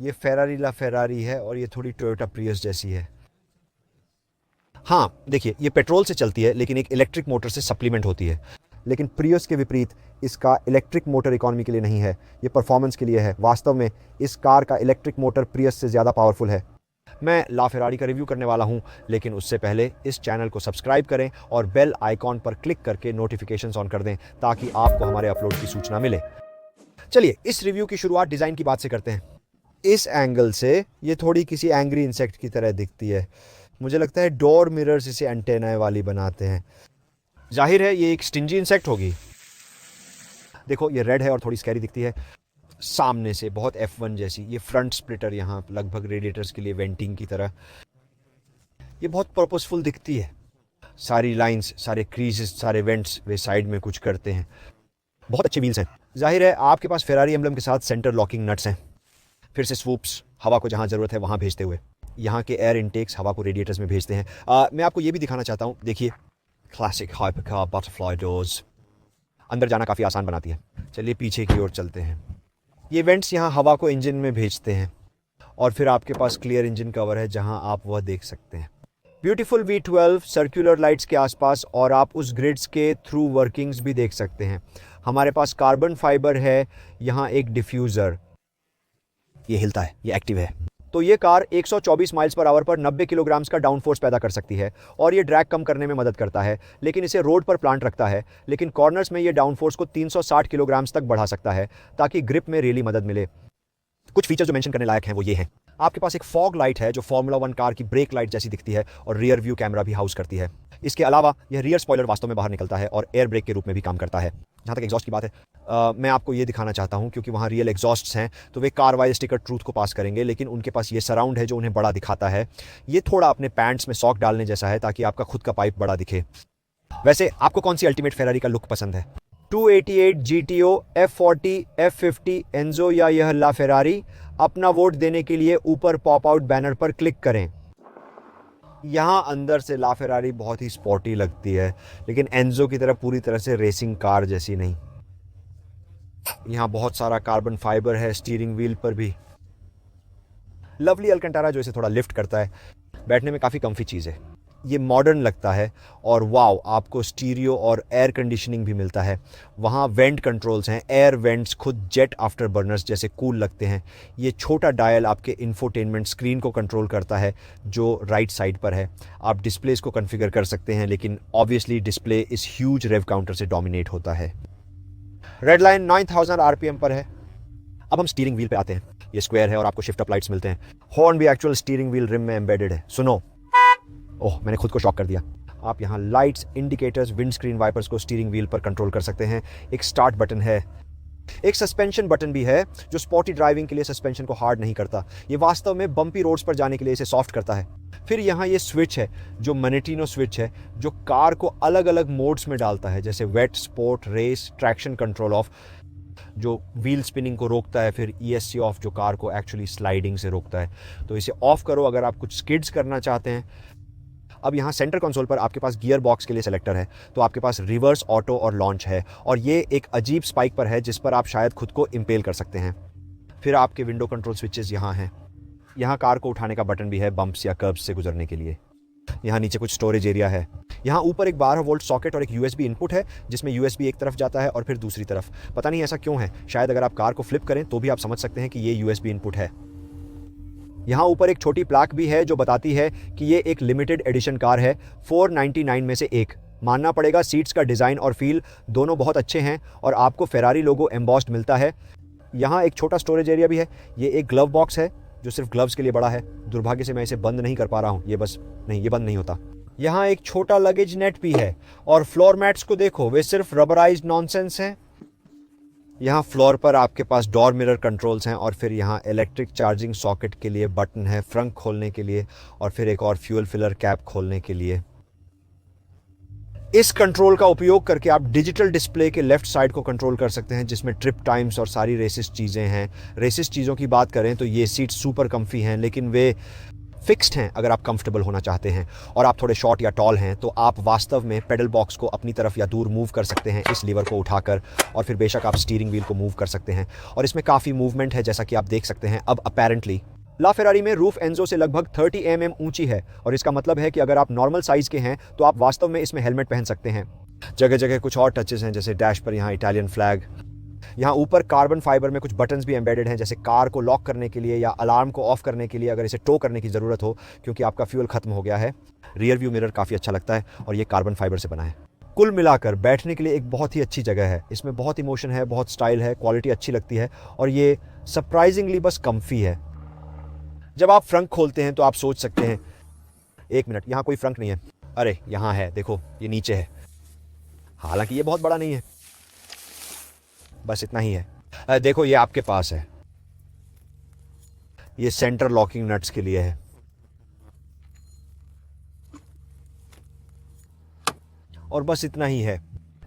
ये फेरारी ला फेरारी है और ये थोड़ी टोयोटा प्रियस जैसी है। हाँ देखिए, ये पेट्रोल से चलती है लेकिन एक इलेक्ट्रिक मोटर से सप्लीमेंट होती है। लेकिन प्रियस के विपरीत इसका इलेक्ट्रिक मोटर इकोनॉमी के लिए नहीं है, ये परफॉर्मेंस के लिए है। वास्तव में इस कार का इलेक्ट्रिक मोटर प्रियस से ज़्यादा पावरफुल है। मैं ला फेरारी का रिव्यू करने वाला हूं, लेकिन उससे पहले इस चैनल को सब्सक्राइब करें और बेल आइकॉन पर क्लिक करके नोटिफिकेशंस ऑन कर दें ताकि आपको हमारे अपलोड की सूचना मिले। चलिए इस रिव्यू की शुरुआत डिज़ाइन की बात से करते हैं। इस एंगल से ये थोड़ी किसी एंग्री इंसेक्ट की तरह दिखती है। मुझे लगता है डोर मिरर्स इसे एंटेना वाली बनाते हैं। जाहिर है ये एक स्टिंजी इंसेक्ट होगी। देखो ये रेड है और थोड़ी स्कैरी दिखती है सामने से, बहुत F1 जैसी। ये फ्रंट स्प्लिटर यहाँ लगभग रेडिएटर्स के लिए वेंटिंग की तरह। ये बहुत पर्पसफुल दिखती है। सारी लाइंस, सारे क्रीजेस, सारे वेंट्स वे साइड में कुछ करते हैं। बहुत अच्छे व्हील्स हैं। जाहिर है आपके पास फेरारी एम्बलम के साथ सेंटर लॉकिंग नट्स हैं। फिर से स्वूप्स, हवा को जहाँ ज़रूरत है वहाँ भेजते हुए। यहाँ के एयर इनटेक्स हवा को रेडिएटर्स में भेजते हैं। मैं आपको ये भी दिखाना चाहता हूँ, देखिए क्लासिक हाइपरकार बटरफ्लाई डोर्स अंदर जाना काफ़ी आसान बनाती है। चलिए पीछे की ओर चलते हैं। ये वेंट्स यहाँ हवा को इंजन में भेजते हैं और फिर आपके पास क्लियर इंजन कवर है जहाँ आप वह देख सकते हैं। ब्यूटीफुल V12 सर्कुलर लाइट्स के आसपास, और आप उस ग्रिड्स के थ्रू वर्किंग्स भी देख सकते हैं। हमारे पास कार्बन फाइबर है, यहाँ एक डिफ्यूज़र, ये हिलता है, ये एक्टिव है। तो ये कार 124 माइल्स पर आवर पर 90 किलोग्राम्स का डाउन फोर्स पैदा कर सकती है और ये ड्रैग कम करने में मदद करता है, लेकिन इसे रोड पर प्लांट रखता है। लेकिन कॉर्नर्स में ये डाउन फोर्स को 360 किलोग्राम्स तक बढ़ा सकता है ताकि ग्रिप में रियली मदद मिले। कुछ फीचर जो मेंशन करने लायक हैं वो ये हैं। आपके पास एक फॉग लाइट है जो फार्मूला 1 कार की ब्रेक लाइट जैसी दिखती है और रियर व्यू कैमरा भी हाउस करती है। इसके अलावा यह रियर स्पॉइलर वास्तव में बाहर निकलता है और एयर ब्रेक के रूप में भी काम करता है। जहाँ तक एग्जॉस्ट की बात है, मैं आपको ये दिखाना चाहता हूँ क्योंकि वहाँ रियल एग्जॉस्ट्स हैं तो वे कार वाइज स्टिकर ट्रूथ को पास करेंगे, लेकिन उनके पास ये सराउंड है जो उन्हें बड़ा दिखाता है। ये थोड़ा अपने पैंट्स में सॉक डालने जैसा है ताकि आपका खुद का पाइप बड़ा दिखे। वैसे आपको कौन सी अल्टीमेट फेरारी का लुक पसंद है? 288 GTO, F40, F50 एंजो या यह ला फेरारी? अपना वोट देने के लिए ऊपर पॉप आउट बैनर पर क्लिक करें। यहाँ अंदर से ला फेरारी बहुत ही स्पोर्टी लगती है, लेकिन एंजो की तरह पूरी तरह से रेसिंग कार जैसी नहीं। यहाँ बहुत सारा कार्बन फाइबर है स्टीयरिंग व्हील पर भी। लवली अल्कंटारा जो इसे थोड़ा लिफ्ट करता है। बैठने में काफ़ी कम्फी चीज़ है। ये मॉडर्न लगता है और वाव, आपको स्टीरियो और एयर कंडीशनिंग भी मिलता है। वहाँ वेंट कंट्रोल्स हैं, एयर वेंट्स खुद जेट आफ्टर बर्नर्स जैसे कूल लगते हैं। ये छोटा डायल आपके इंफोटेनमेंट स्क्रीन को कंट्रोल करता है जो राइट साइड पर है। आप डिस्प्लेस को कॉन्फ़िगर कर सकते हैं, लेकिन ऑब्वियसली डिस्प्ले इस ह्यूज रेव काउंटर से डोमिनेट होता है। रेड लाइन 9000 RPM पर है। अब हम स्टीयरिंग व्हील पे आते हैं। ये स्क्वायर है और आपको शिफ्ट अप लाइट्स मिलते हैं। हॉर्न भी एक्चुअल स्टीयरिंग व्हील रिम में एम्बेडेड है। सुनो, ओह मैंने खुद को शॉक कर दिया। आप यहाँ lights, indicators, wind screen wipers को स्टीयरिंग व्हील पर कंट्रोल कर सकते हैं। एक स्टार्ट बटन है। एक सस्पेंशन बटन भी है जो स्पोर्टी ड्राइविंग के लिए सस्पेंशन को हार्ड नहीं करता, ये वास्तव में बम्पी रोड्स पर जाने के लिए इसे सॉफ्ट करता है। फिर यहाँ ये स्विच है जो मैनेटिनो स्विच है, जो कार को अलग अलग मोड्स में डालता है, जैसे wet, sport, race, traction control off जो व्हील स्पिनिंग को रोकता है, फिर ESC ऑफ जो कार को एक्चुअली स्लाइडिंग से रोकता है। तो इसे ऑफ करो अगर आप कुछ स्किड्स करना चाहते हैं। अब यहाँ सेंटर कंसोल पर आपके पास गियर बॉक्स के लिए सेलेक्टर है, तो आपके पास रिवर्स, ऑटो और लॉन्च है, और ये एक अजीब स्पाइक पर है जिस पर आप शायद खुद को इम्पेल कर सकते हैं। फिर आपके विंडो कंट्रोल स्विचेस यहाँ हैं। यहाँ कार को उठाने का बटन भी है बम्प्स या कर्ब्स से गुजरने के लिए। यहाँ नीचे कुछ स्टोरेज एरिया है। यहाँ ऊपर एक 12 वोल्ट सॉकेट और एक USB इनपुट है जिसमें USB एक तरफ जाता है और फिर दूसरी तरफ। पता नहीं ऐसा क्यों है, शायद अगर आप कार को फ्लिप करें तो भी आप समझ सकते हैं कि ये USB इनपुट है। यहाँ ऊपर एक छोटी प्लाक भी है जो बताती है कि ये एक लिमिटेड एडिशन कार है, 499 में से एक। मानना पड़ेगा सीट्स का डिज़ाइन और फील दोनों बहुत अच्छे हैं और आपको फेरारी लोगो एम्बॉस्ड मिलता है। यहाँ एक छोटा स्टोरेज एरिया भी है। ये एक ग्लव बॉक्स है जो सिर्फ ग्लव्स के लिए बड़ा है। दुर्भाग्य से मैं इसे बंद नहीं कर पा रहा हूँ, ये बंद नहीं होता। यहाँ एक छोटा लगेज नेट भी है और फ्लोर मैट्स को देखो, वे सिर्फ रबराइज्ड नॉनसेंस हैं। यहाँ फ्लोर पर आपके पास डोर मिरर कंट्रोल्स हैं और फिर यहाँ इलेक्ट्रिक चार्जिंग सॉकेट के लिए बटन है, फ्रंक खोलने के लिए और फिर एक और फ्यूल फिलर कैप खोलने के लिए। इस कंट्रोल का उपयोग करके आप डिजिटल डिस्प्ले के लेफ्ट साइड को कंट्रोल कर सकते हैं जिसमें ट्रिप टाइम्स और सारी रेसिस चीज़ें हैं। रेसिस चीज़ों की बात करें तो ये सीट सुपर कम्फी हैं, लेकिन वे फिक्स्ड हैं। अगर आप कंफर्टेबल होना चाहते हैं और आप थोड़े शॉर्ट या टॉल हैं तो आप वास्तव में पेडल बॉक्स को अपनी तरफ या दूर मूव कर सकते हैं इस लीवर को उठाकर, और फिर बेशक आप स्टीयरिंग व्हील को मूव कर सकते हैं, और इसमें काफ़ी मूवमेंट है जैसा कि आप देख सकते हैं। अब अपेरेंटली ला फेरारी में रूफ एंजो से लगभग 30 mm ऊंची है, और इसका मतलब है कि अगर आप नॉर्मल साइज के हैं तो आप वास्तव में इसमें हेलमेट पहन सकते हैं। जगह जगह कुछ और टचेस हैं, जैसे डैश पर यहाँ इटालियन फ्लैग। यहाँ ऊपर कार्बन फाइबर में कुछ बटन्स भी एम्बेडेड हैं, जैसे कार को लॉक करने के लिए या अलार्म को ऑफ करने के लिए अगर इसे टो करने की ज़रूरत हो क्योंकि आपका फ्यूल खत्म हो गया है। रियर व्यू मिरर काफ़ी अच्छा लगता है और ये कार्बन फाइबर से बना है। कुल मिलाकर बैठने के लिए एक बहुत ही अच्छी जगह है। इसमें बहुत इमोशन है, बहुत स्टाइल है, क्वालिटी अच्छी लगती है, और ये सरप्राइजिंगली बस कम्फी है। जब आप फ्रंक खोलते हैं तो आप सोच सकते हैं, एक मिनट, यहाँ कोई फ्रंक नहीं है। अरे यहाँ है, देखो ये नीचे है। हालांकि ये बहुत बड़ा नहीं है, बस इतना ही है। देखो ये आपके पास है, ये सेंटर लॉकिंग नट्स के लिए है। और बस इतना ही है।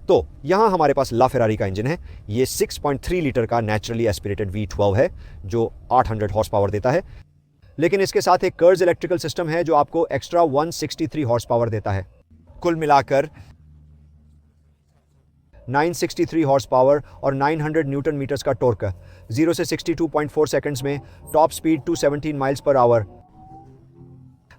तो यहां हमारे पास ला फेरारी का इंजन है। ये 6.3 लीटर का नेचुरली एस्पिरेटेड V12 है जो 800 हॉर्स पावर देता है, लेकिन इसके साथ एक कर्ज इलेक्ट्रिकल सिस्टम है जो आपको एक्स्ट्रा 163 हॉर्स पावर देता है। कुल मिलाकर 963 हॉर्स पावर और 900 न्यूटन मीटर्स का टॉर्क। 0 से 62.4 सेकंड्स में, top speed 217 miles per hour.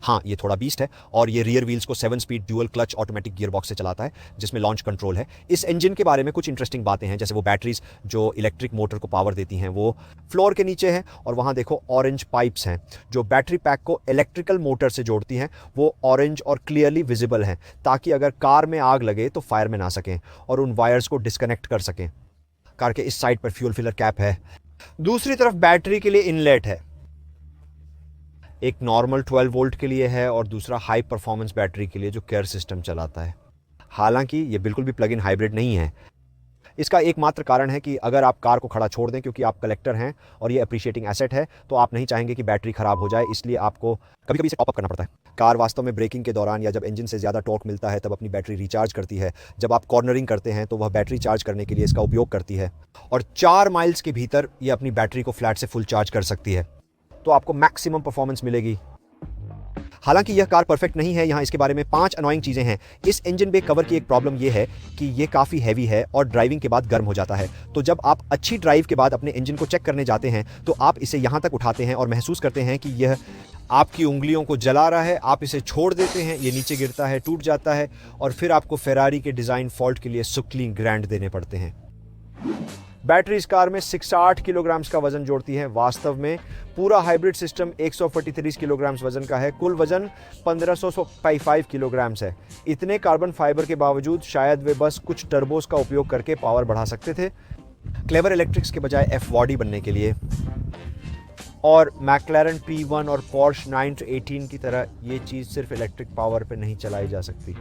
हाँ, ये थोड़ा बीस्ट है, और ये रियर व्हील्स को 7 speed dual clutch automatic gear box से चलाता है जिसमें लॉन्च कंट्रोल है। इस इंजन के बारे में कुछ इंटरेस्टिंग बातें हैं, जैसे वो बैटरीज जो इलेक्ट्रिक मोटर को पावर देती हैं वो फ्लोर के नीचे है, और वहाँ देखो ऑरेंज पाइप्स हैं जो बैटरी पैक को इलेक्ट्रिकल मोटर से जोड़ती हैं। वो ऑरेंज और क्लियरली विजिबल हैं ताकि अगर कार में आग लगे तो फायर में ना सकें और उन वायर्स को डिस्कनेक्ट कर सकें। कार के इस साइड पर फ्यूल फिलर कैप है। दूसरी तरफ बैटरी के लिए इनलेट है, एक नॉर्मल 12 वोल्ट के लिए है और दूसरा हाई परफॉर्मेंस बैटरी के लिए जो केयर सिस्टम चलाता है। हालांकि ये बिल्कुल भी प्लग इन हाइब्रिड नहीं है। इसका एकमात्र कारण है कि अगर आप कार को खड़ा छोड़ दें, क्योंकि आप कलेक्टर हैं और ये अप्रिशिएटिंग एसेट है, तो आप नहीं चाहेंगे कि बैटरी खराब हो जाए, इसलिए आपको कभी कभी इसे टॉप अप करना पड़ता है। कार वास्तव में ब्रेकिंग के दौरान या जब इंजन से ज़्यादा टॉर्क मिलता है तब अपनी बैटरी रिचार्ज करती है। जब आप कॉर्नरिंग करते हैं तो वह बैटरी चार्ज करने के लिए इसका उपयोग करती है, और 4 माइल्स के भीतर ये अपनी बैटरी को फ्लैट से फुल चार्ज कर सकती है, तो आपको मैक्सिमम परफॉर्मेंस मिलेगी। हालांकि यह कार परफेक्ट नहीं है। यहाँ इसके बारे में 5 अनोइंग चीज़ें हैं। इस इंजन बे कवर की एक प्रॉब्लम यह है कि ये काफ़ी हैवी है और ड्राइविंग के बाद गर्म हो जाता है। तो जब आप अच्छी ड्राइव के बाद अपने इंजन को चेक करने जाते हैं तो आप इसे यहाँ तक उठाते हैं और महसूस करते हैं कि यह आपकी उंगलियों को जला रहा है। आप इसे छोड़ देते हैं, ये नीचे गिरता है, टूट जाता है, और फिर आपको फेरारी के डिज़ाइन फॉल्ट के लिए सुक्ली ग्रैंड देने पड़ते हैं। बैटरी इस कार में 68 किलोग्राम का वजन जोड़ती है। वास्तव में पूरा हाइब्रिड सिस्टम 143 किलोग्राम वजन का है। कुल वजन 1555 किलोग्राम है। इतने कार्बन फाइबर के बावजूद शायद वे बस कुछ टर्बोस का उपयोग करके पावर बढ़ा सकते थे, क्लेवर इलेक्ट्रिक्स के बजाय F-बॉडी बनने के लिए। और मैक्लारेन P1 और Porsche 918 की तरह ये चीज़ सिर्फ इलेक्ट्रिक पावर पे नहीं चलाई जा सकती।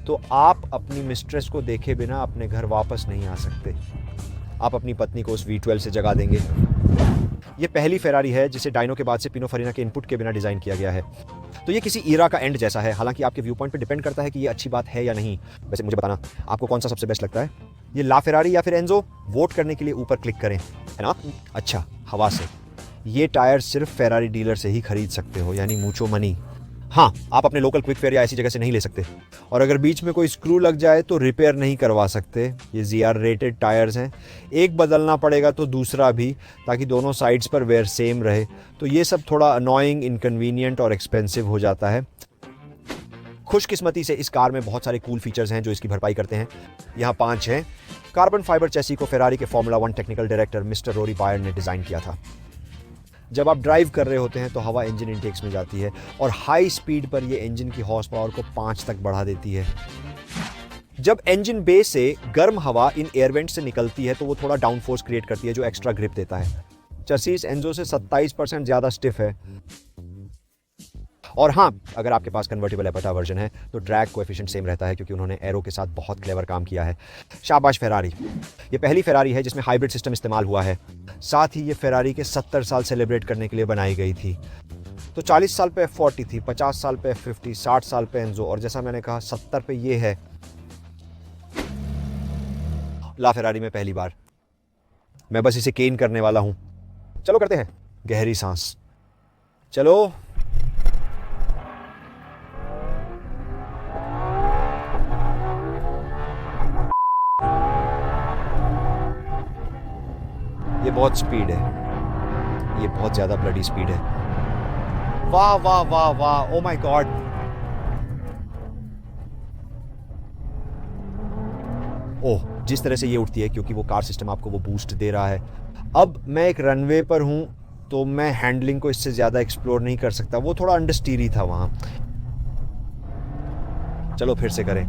तो आप अपनी मिस्ट्रेस को देखे बिना अपने घर वापस नहीं आ सकते। आप अपनी पत्नी को उस V12 से जगा देंगे। ये पहली फेरारी है जिसे डायनो के बाद से पिनोफरेना के इनपुट के बिना डिज़ाइन किया गया है। तो ये किसी ईरा का एंड जैसा है। हालांकि आपके व्यू पॉइंट पे डिपेंड करता है कि ये अच्छी बात है या नहीं। वैसे मुझे बताना, आपको कौन सा सबसे बेस्ट लगता है, ये ला फेरारी या फिर एंजो? वोट करने के लिए ऊपर क्लिक करें, है ना। अच्छा, हवा से ये टायर सिर्फ फेरारी डीलर से ही खरीद सकते हो, यानी मूचो मनी। हाँ, आप अपने लोकल क्विक फेयर या ऐसी जगह से नहीं ले सकते, और अगर बीच में कोई स्क्रू लग जाए तो रिपेयर नहीं करवा सकते। ये ZR रेटेड टायर्स हैं, एक बदलना पड़ेगा तो दूसरा भी, ताकि दोनों साइड्स पर वेयर सेम रहे। तो ये सब थोड़ा अनोइंग, इनकन्वीनियंट और एक्सपेंसिव हो जाता है। खुशकिस्मती से इस कार में बहुत सारे कूल फीचर्स हैं जो इसकी भरपाई करते हैं। यहाँ 5 हैं। कार्बन फाइबर चेसी को फेरारी के formula 1 technical director mister Rory Byrne ने डिज़ाइन किया था। जब आप ड्राइव कर रहे होते हैं तो हवा इंजन इंटेक्स में जाती है, और हाई स्पीड पर यह इंजन की हॉर्स पावर को 5 तक बढ़ा देती है। जब इंजन बे से गर्म हवा इन एयरवेंट से निकलती है तो वो थोड़ा डाउन फोर्स क्रिएट करती है जो एक्स्ट्रा ग्रिप देता है। चर्सी इस एंजो से 27% ज़्यादा स्टिफ है। और हाँ, अगर आपके पास कन्वर्टेबल एपर्टा वर्जन है तो ड्रैग कोएफिशिएंट सेम रहता है, क्योंकि उन्होंने एरो के साथ बहुत क्लेवर काम किया है। शाबाश फेरारी। ये पहली फेरारी है जिसमें हाइब्रिड सिस्टम इस्तेमाल हुआ है। साथ ही ये फेरारी के 70 साल सेलिब्रेट करने के लिए बनाई गई थी। तो 40 साल पे F40 थी, 50 साल पे F50, 60 साल पे एंजो, और जैसा मैंने कहा 70 पे ये है ला फेरारी में पहली बार। मैं बस इसे केन करने वाला हूं। चलो करते हैं गहरी सांस। चलो ये बहुत स्पीड है, ये बहुत ज़्यादा ब्लडी स्पीड है। वाह वाह वाह वाह, ओ माय गॉड। ओह, जिस तरह से ये उठती है, क्योंकि वो कार सिस्टम आपको वो बूस्ट दे रहा है। अब मैं एक रनवे पर हूँ तो मैं हैंडलिंग को इससे ज़्यादा एक्सप्लोर नहीं कर सकता, वो थोड़ा अंडरस्टीरी था वहाँ। चलो फिर से करें।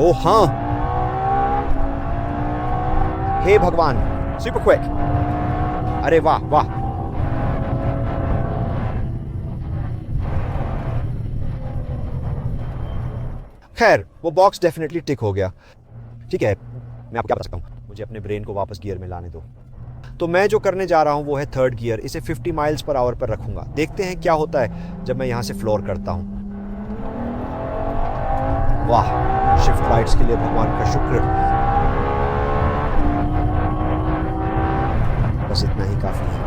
ओह हाँ, हे भगवान, सुपर क्विक, अरे वाह वाह। खैर, वो बॉक्स डेफिनेटली टिक हो गया। ठीक है, मैं आपको क्या बता सकता हूँ, मुझे अपने ब्रेन को वापस गियर में लाने दो। तो मैं जो करने जा रहा हूँ वो है थर्ड गियर। इसे 50 माइल्स पर आवर पर रखूंगा। देखते हैं क्या होता है जब मैं यहाँ से फ्लोर करता हूँ। वाह, शिफ्ट लाइट्स के लिए भगवान का शुक्र। बस इतना ही काफी है।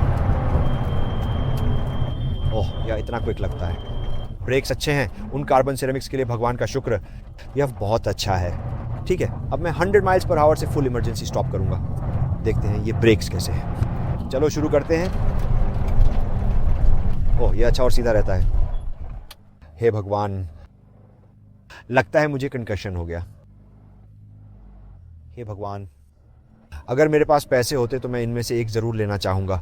ओह, यह इतना क्विक लगता है। ब्रेक्स अच्छे हैं, उन कार्बन सिरेमिक्स के लिए भगवान का शुक्र। यह बहुत अच्छा है। ठीक है, अब मैं 100 माइल्स पर आवर से फुल इमरजेंसी स्टॉप करूंगा। देखते हैं ये ब्रेक्स कैसे हैं। चलो शुरू करते हैं। ओह, ये अच्छा और सीधा रहता है। हे भगवान, लगता है मुझे कंकशन हो गया। हे भगवान, अगर मेरे पास पैसे होते तो मैं इनमें से एक जरूर लेना चाहूंगा।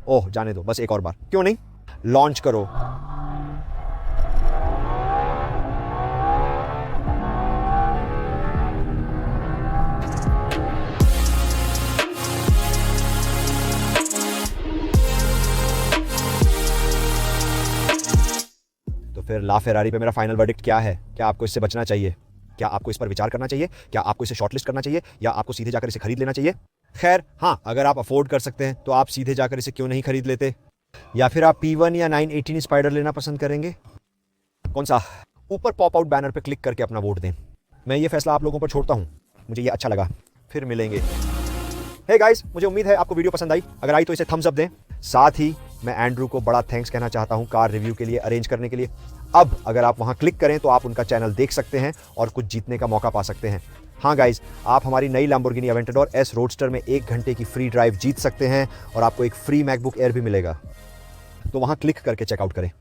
ओह, जाने दो, बस एक और बार, क्यों नहीं। लॉन्च करो। फिर ला फेरारी पे मेरा फाइनल वर्डिक्ट क्या है? क्या आपको इससे बचना चाहिए? क्या आपको इस पर विचार करना चाहिए? क्या आपको इसे शॉर्टलिस्ट करना चाहिए? या आपको सीधे जाकर इसे खरीद लेना चाहिए? खैर हाँ, अगर आप अफोर्ड कर सकते हैं तो आप सीधे जाकर इसे क्यों नहीं खरीद लेते? या फिर आप P1 या 918 स्पाइडर लेना पसंद करेंगे? कौन सा? ऊपर पॉप आउट बैनर पर क्लिक करके अपना वोट दें। मैं ये फैसला आप लोगों पर छोड़ता हूँ, मुझे ये अच्छा लगा। फिर मिलेंगे। हे गाइस, मुझे उम्मीद है आपको वीडियो पसंद आई। अगर आई तो इसे थम्स अप दें। साथ ही मैं एंड्रू को बड़ा थैंक्स कहना चाहता हूं कार रिव्यू के लिए अरेंज करने के लिए। अब अगर आप वहां क्लिक करें तो आप उनका चैनल देख सकते हैं और कुछ जीतने का मौका पा सकते हैं। हाँ गाइज, आप हमारी नई लैम्बोर्गिनी अवेंटाडोर S रोडस्टर में 1 घंटे की फ्री ड्राइव जीत सकते हैं और आपको एक फ्री मैकबुक एयर भी मिलेगा। तो वहां क्लिक करके चेकआउट करें।